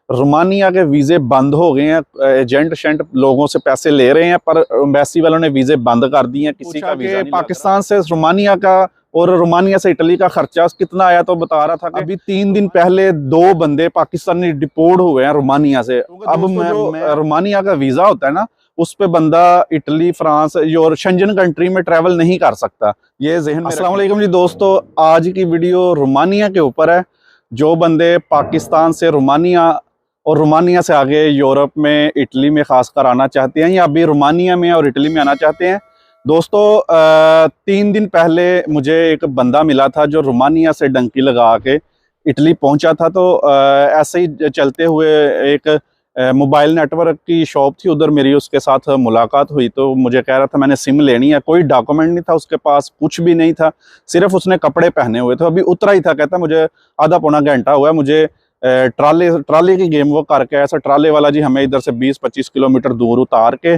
Romania के वीज़े बंद हो गए हैं। एजेंट शेंट लोगों से पैसे ले रहे हैं, पर एम्बेसी वालों ने वीज़े बंद कर दिए हैं। किसी का वीज़ा नहीं पाकिस्तान से रोमानिया का और रोमानिया से इटली का खर्चा कितना आया, तो बता रहा था कि अभी 3 दिन पहले 2 बंदे पाकिस्तानी डिपोर्ट हुए हैं रोमानिया से। अब मैं रोमानिया का वीज़ा होता है ना, उस पे बंदा इटली, फ्रांस और शेंजन कंट्री में ट्रैवल नहीं कर सकता। ये ज़हन में। अस्सलाम वालेकुम जी दोस्तों, आज की वीडियो रोमानिया के ऊपर है। जो बंदे पाकिस्तान से रोमानिया और रोमानिया से आगे यूरोप में, इटली में खासकर आना चाहते हैं, या अभी रोमानिया में और इटली में आना चाहते हैं, दोस्तों 3 दिन पहले मुझे एक बंदा मिला था जो रोमानिया से डंकी लगा के इटली पहुंचा था। तो ऐसे ही चलते हुए एक मोबाइल नेटवर्क की शॉप थी, उधर मेरी उसके साथ मुलाकात हुई। तो मुझे कह रहा था मैंने सिम लेनी है। कोई डॉक्यूमेंट नहीं था उसके पास, कुछ भी नहीं था, सिर्फ उसने कपड़े पहने हुए थे। अभी उतरा ही था, कहता मुझे आधा पौना घंटा हुआ है, मुझे ट्राले की गेम वो करके ऐसा ट्राले वाला जी हमें इधर से 20-25 किलोमीटर दूर उतार के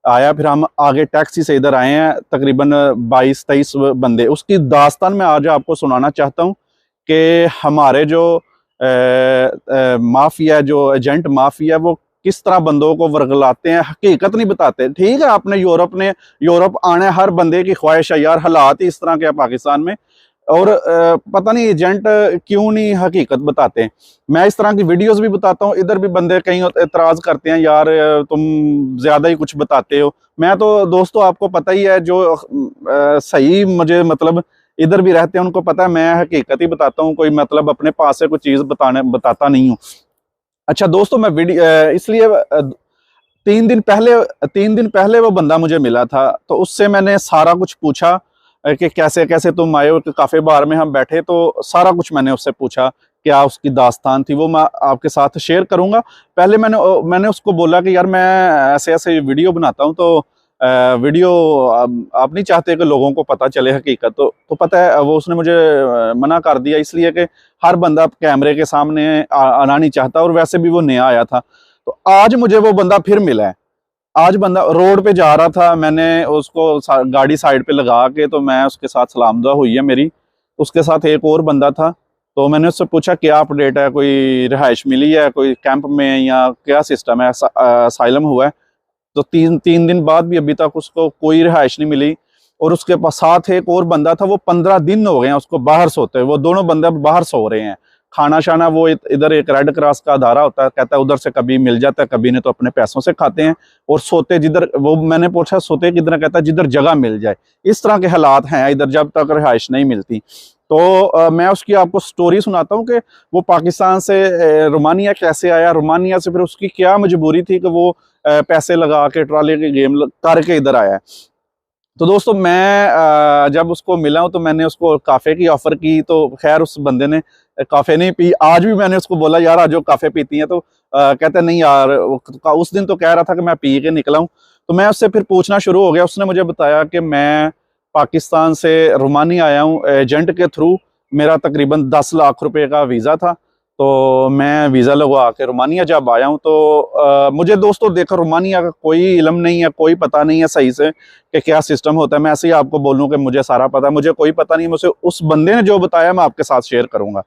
आया। फिर हम आगे टैक्सी से इधर आए हैं, तकरीबन 22-23 बंदे। उसकी दास्तान मैं आज आपको सुनाना चाहता हूँ कि हमारे जो माफिया, जो एजेंट माफिया, वो किस तरह बंदों को वर्गलाते हैं, हकीकत नहीं बताते। ठीक है, आपने यूरोप आने, हर बंदे की ख्वाहिश है यार, हालात ही इस तरह के पाकिस्तान में, और पता नहीं एजेंट क्यों नहीं हकीकत बताते। मैं इस तरह की वीडियोस भी बताता हूँ, इधर भी बंदे कहीं एतराज करते हैं, यार तुम ज्यादा ही कुछ बताते हो। मैं तो दोस्तों आपको पता ही है, जो सही मुझे मतलब इधर भी रहते हैं उनको पता है, मैं हकीकत ही बताता हूँ, कोई मतलब अपने पास से कोई चीज बताता नहीं हूँ। अच्छा दोस्तों, मैं वीडियो इसलिए 3 दिन पहले वो बंदा मुझे मिला था, तो उससे मैंने सारा कुछ पूछा कि कैसे कैसे तुम आए हो। काफे बार में हम बैठे तो सारा कुछ मैंने उससे पूछा, क्या उसकी दास्तान थी, वो मैं आपके साथ शेयर करूंगा। पहले मैंने उसको बोला कि यार मैं ऐसे ऐसे वीडियो बनाता हूँ, तो वीडियो आप नहीं चाहते कि लोगों को पता चले हकीकत, तो पता है वो उसने मुझे मना कर दिया, इसलिए कि हर बंदा कैमरे के सामने आना नहीं चाहता, और वैसे भी वो नया आया था। तो आज मुझे वो बंदा फिर मिला है। आज बंदा रोड पे जा रहा था, मैंने उसको गाड़ी साइड पे लगा के, तो मैं उसके साथ सलाम दुआ हुई है मेरी। उसके साथ एक और बंदा था, तो मैंने उससे पूछा क्या अपडेट है, कोई रिहाइश मिली है कोई कैंप में, या क्या सिस्टम है, असाइलम हुआ है। तो तीन दिन बाद भी अभी तक उसको कोई रिहाइश नहीं मिली। और उसके पास साथ एक और बंदा था, वो 15 दिन हो गए हैं उसको बाहर सोते हुए। वो दोनों बंदे बाहर सो रहे हैं। खाना शाना वो इधर एक रेड क्रॉस का अदारा होता है, कहता है उधर से कभी मिल जाता है, कभी नहीं तो अपने पैसों से खाते हैं। और सोते जिधर, वो मैंने पूछा सोते किधर, कहता है जिधर जगह मिल जाए। इस तरह के हालात हैं इधर, जब तक रिहाइश नहीं मिलती। तो मैं उसकी आपको स्टोरी सुनाता हूँ कि वो पाकिस्तान से रोमानिया कैसे आया, रोमानिया से फिर उसकी क्या मजबूरी थी कि वो पैसे लगा के ट्राले की गेम करके इधर आया है। तो दोस्तों मैं जब उसको मिला हूं, तो मैंने उसको काफ़े की ऑफ़र की। तो खैर उस बंदे ने काफ़े नहीं पी। आज भी मैंने उसको बोला यार आज जो काफ़े पीती हैं, तो कहते नहीं यार, उस दिन तो कह रहा था कि मैं पी के निकला हूँ। तो मैं उससे फिर पूछना शुरू हो गया। उसने मुझे बताया कि मैं पाकिस्तान से रोमानिया आया हूँ एजेंट के थ्रू। मेरा तकरीबन 10 लाख रुपए का वीज़ा था। तो मैं वीज़ा लगवा के रोमानिया जब आया हूँ, तो मुझे दोस्तों देखो रोमानिया का कोई इल्म नहीं है, कोई पता नहीं है सही से कि क्या सिस्टम होता है। मैं ऐसे ही आपको बोलूँ कि मुझे सारा पता है, मुझे कोई पता नहीं। मुझे उस बंदे ने जो बताया मैं आपके साथ शेयर करूंगा।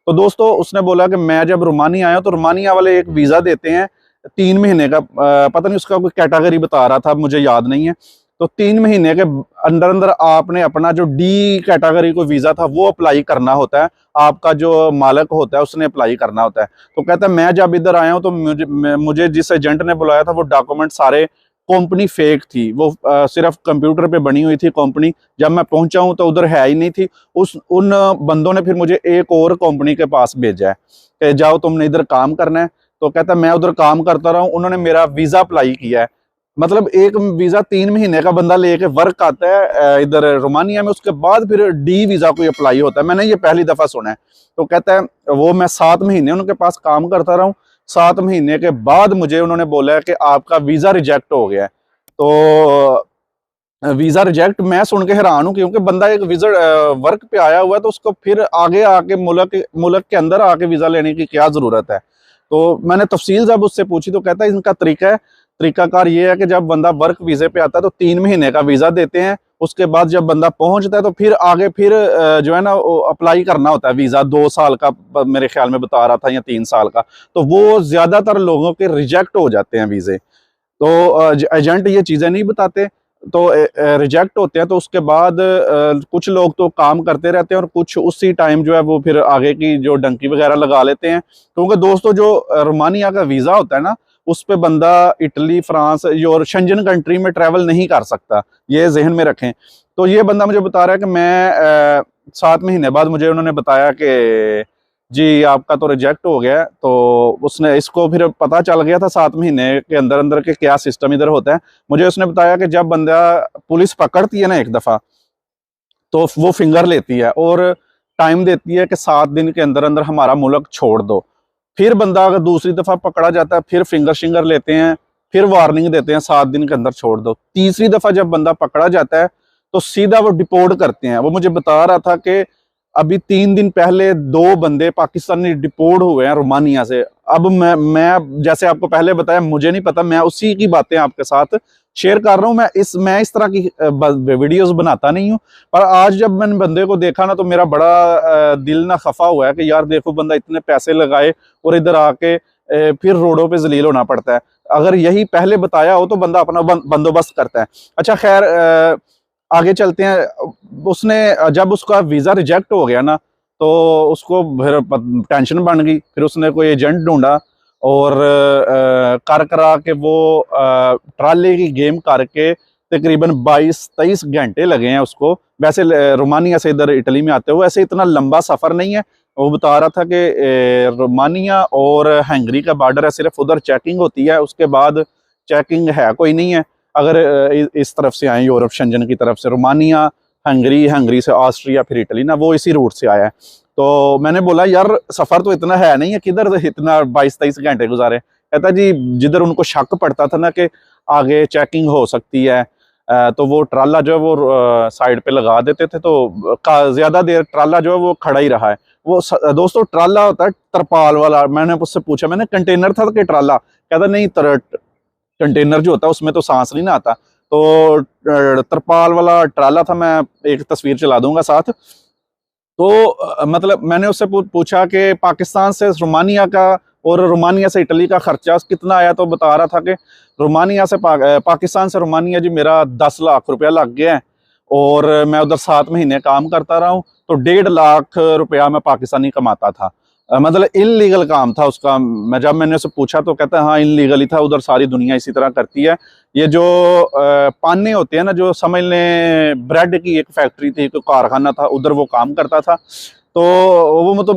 तो दोस्तों उसने बोला कि मैं जब रोमानिया आया, तो रोमानिया वाले एक वीज़ा देते हैं 3 महीने का। पता नहीं उसका कोई कैटेगरी बता रहा था, मुझे याद नहीं है। तो 3 महीने के अंदर अंदर आपने अपना जो डी कैटेगरी को वीज़ा था वो अप्लाई करना होता है। आपका जो मालिक होता है उसने अप्लाई करना होता है। तो कहता है मैं जब इधर आया हूँ, तो मुझे जिस एजेंट ने बुलाया था वो डॉक्यूमेंट सारे कंपनी फेक थी। वो सिर्फ कंप्यूटर पे बनी हुई थी कंपनी। जब मैं पहुंचा हूं तो उधर है ही नहीं थी। उन बंदों ने फिर मुझे एक और कंपनी के पास भेजा है कि जाओ तुमने इधर काम करना है। तो कहता है मैं उधर काम करता रहा हूँ, उन्होंने मेरा वीज़ा अप्लाई किया है। मतलब एक वीज़ा 3 महीने का बंदा लेके वर्क आता है इधर रोमानिया में, उसके बाद फिर डी वीज़ा कोई अप्लाई होता है। मैंने ये पहली दफ़ा सुना है। तो कहता है वो मैं 7 महीने उनके पास काम करता रहा हूँ। 7 महीने के बाद मुझे उन्होंने बोला है कि आपका वीज़ा रिजेक्ट हो गया है। तो वीज़ा रिजेक्ट मैं सुन के हैरान हूँ, क्योंकि बंदा एक विजिट वर्क पे आया हुआ है, तो उसको फिर आगे आके मुल्क के अंदर आके वीज़ा लेने की क्या ज़रूरत है। तो मैंने तफसील जब उससे पूछी, तो कहता है इनका तरीका है तरीकाकार ये है कि जब बंदा वर्क वीज़े पे आता है तो 3 महीने का वीज़ा देते हैं। उसके बाद जब बंदा पहुंचता है तो फिर आगे फिर जो है ना वो अप्लाई करना होता है वीज़ा। 2 साल का मेरे ख्याल में बता रहा था या 3 साल का, तो वो ज़्यादातर लोगों के रिजेक्ट हो जाते हैं वीज़े। तो एजेंट ये चीज़ें नहीं बताते, तो रिजेक्ट होते हैं। तो उसके बाद कुछ लोग तो काम करते रहते हैं और कुछ उसी टाइम जो है वो फिर आगे की जो डंकी वगैरह लगा लेते हैं। क्योंकि दोस्तों जो रोमानिया का वीज़ा होता है ना, उस पे बंदा इटली, फ्रांस और शेंजन कंट्री में ट्रैवल नहीं कर सकता, ये जहन में रखें। तो ये बंदा मुझे बता रहा है कि मैं 7 महीने बाद मुझे उन्होंने बताया कि जी आपका तो रिजेक्ट हो गया है। तो उसने इसको फिर पता चल गया था 7 महीने के अंदर अंदर के क्या सिस्टम इधर होता है। मुझे उसने बताया कि जब बंदा पुलिस पकड़ती है ना एक दफ़ा, तो वो फिंगर लेती है और टाइम देती है कि 7 दिन के अंदर अंदर हमारा मुल्क छोड़ दो। फिर बंदा अगर दूसरी दफ़ा पकड़ा जाता है, फिर फिंगर शिंगर लेते हैं, फिर वार्निंग देते हैं 7 दिन के अंदर छोड़ दो। तीसरी दफ़ा जब बंदा पकड़ा जाता है तो सीधा वो डिपोर्ट करते हैं। वो मुझे बता रहा था कि अभी 3 दिन पहले 2 बंदे पाकिस्तानी डिपोर्ट हुए हैं रोमानिया से। अब मैं जैसे आपको पहले बताया, मुझे नहीं पता, मैं उसी की बातें आपके साथ शेयर कर रहा हूँ। मैं इस तरह की वीडियोस बनाता नहीं हूँ, पर आज जब मैंने बंदे को देखा ना तो मेरा बड़ा दिल ना खफा हुआ है कि यार देखो बंदा इतने पैसे लगाए और इधर आके फिर रोडों पे जलील होना पड़ता है। अगर यही पहले बताया हो तो बंदा अपना बंदोबस्त करता है। अच्छा खैर, आगे चलते हैं। उसने जब उसका वीज़ा रिजेक्ट हो गया ना तो उसको फिर टेंशन बन गई। फिर उसने कोई एजेंट ढूंढा और कर करा के वो ट्राले की गेम करके तकरीबन 22-23 घंटे लगे हैं उसको। वैसे रोमानिया से इधर इटली में आते हुए वैसे इतना लंबा सफ़र नहीं है। वो बता रहा था कि रोमानिया और हंगरी का बॉर्डर है, सिर्फ उधर चेकिंग होती है, उसके बाद चेकिंग है कोई नहीं है। अगर इस तरफ से आए यूरोप शेंजन की तरफ से, रोमानिया, हंगरी, हंगरी से ऑस्ट्रिया, फिर इटली ना, वो इसी रूट से आया है। तो मैंने बोला यार सफ़र तो इतना है नहीं है, किधर इतना 22-23 घंटे गुजारे। कहता जी जिधर उनको शक पड़ता था ना कि आगे चेकिंग हो सकती है, तो वो ट्राला जो है वो साइड पे लगा देते थे। तो ज़्यादा देर ट्राला जो है वो खड़ा ही रहा है। वो दोस्तों ट्राला होता है तरपाल वाला। मैंने उससे पूछा, मैंने कंटेनर था कि ट्राला? कहता नहीं, कंटेनर जो होता है उसमें तो सांस नहीं ना आता। तो तरपाल वाला ट्राला था। मैं एक तस्वीर चला दूंगा साथ। तो मतलब मैंने उससे पूछा कि पाकिस्तान से रोमानिया का और रोमानिया से इटली का खर्चा कितना आया। तो बता रहा था कि रोमानिया से पाकिस्तान से रोमानिया जी मेरा 10 लाख रुपया लग गया है और मैं उधर 7 महीने काम करता रहा हूँ, तो 1.5 लाख रुपया मैं पाकिस्तानी कमाता था। मतलब इनलीगल काम था उसका। मैंने उससे पूछा तो कहता है हाँ इनलीगल ही था, उधर सारी दुनिया इसी तरह करती है। ये जो पाने होते हैं ना, जो समझ लें ब्रेड की एक फैक्ट्री थी, कोई कारखाना था, उधर वो काम करता था। तो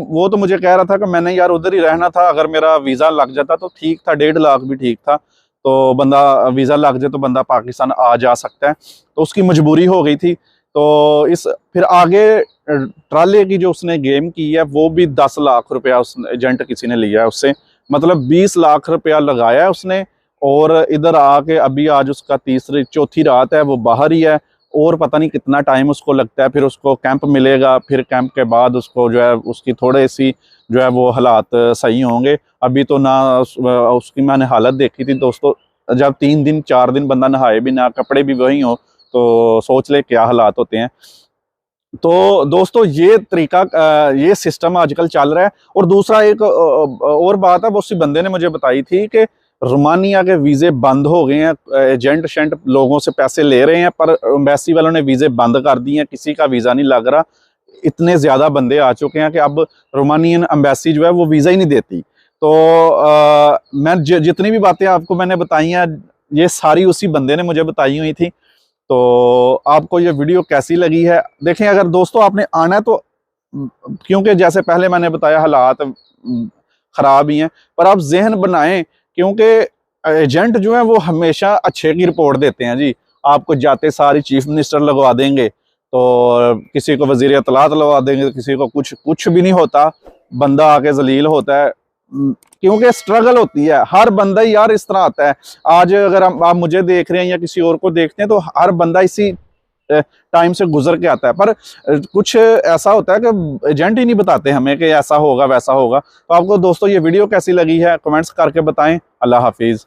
वो तो मुझे कह रहा था कि मैंने यार उधर ही रहना था, अगर मेरा वीज़ा लग जाता तो ठीक था, 1.5 लाख भी ठीक था। तो बंदा वीज़ा लग जाए तो बंदा पाकिस्तान आ जा सकता है, तो उसकी मजबूरी हो गई थी। तो फिर आगे ट्राले की जो उसने गेम की है वो भी 10 लाख रुपया उस एजेंट किसी ने लिया है उससे, मतलब 20 लाख रुपया लगाया है उसने। और इधर आके अभी आज उसका चौथी रात है, वो बाहर ही है और पता नहीं कितना टाइम उसको लगता है। फिर उसको कैंप मिलेगा, फिर कैंप के बाद उसको जो है उसकी थोड़े सी जो है वो हालात सही होंगे। अभी तो ना उसकी मैंने हालत देखी थी दोस्तों, जब 3 दिन 4 दिन बंदा नहाए भी ना, कपड़े भी वही हो, तो सोच ले क्या हालात होते हैं। तो दोस्तों ये तरीका, ये सिस्टम आजकल चल रहा है। और दूसरा एक और बात है, वो उसी बंदे ने मुझे बताई थी कि रोमानिया के वीज़े बंद हो गए हैं। एजेंट शेंट लोगों से पैसे ले रहे हैं, पर एम्बेसी वालों ने वीज़े बंद कर दिए हैं, किसी का वीज़ा नहीं लग रहा। इतने ज़्यादा बंदे आ चुके हैं कि अब रोमानियन एम्बेसी जो है वो वीज़ा ही नहीं देती। तो मैं जितनी भी बातें आपको मैंने बताई हैं, ये सारी उसी बंदे ने मुझे बताई हुई थी। तो आपको ये वीडियो कैसी लगी है? देखें, अगर दोस्तों आपने आना है तो, क्योंकि जैसे पहले मैंने बताया हालात ख़राब ही हैं, पर आप जहन बनाएं, क्योंकि एजेंट जो है वो हमेशा अच्छे की रिपोर्ट देते हैं जी। आपको जाते सारी चीफ मिनिस्टर लगवा देंगे, तो किसी को वज़ीर इत्तलात लगवा देंगे, तो किसी को कुछ भी नहीं होता, बंदा आके जलील होता है। क्योंकि स्ट्रगल होती है, हर बंदा ही यार इस तरह आता है। आज अगर आप मुझे देख रहे हैं या किसी और को देखते हैं तो हर बंदा इसी टाइम से गुजर के आता है। पर कुछ ऐसा होता है कि एजेंट ही नहीं बताते हमें कि ऐसा होगा वैसा होगा। तो आपको दोस्तों ये वीडियो कैसी लगी है कमेंट्स करके बताएं। अल्लाह हाफिज़।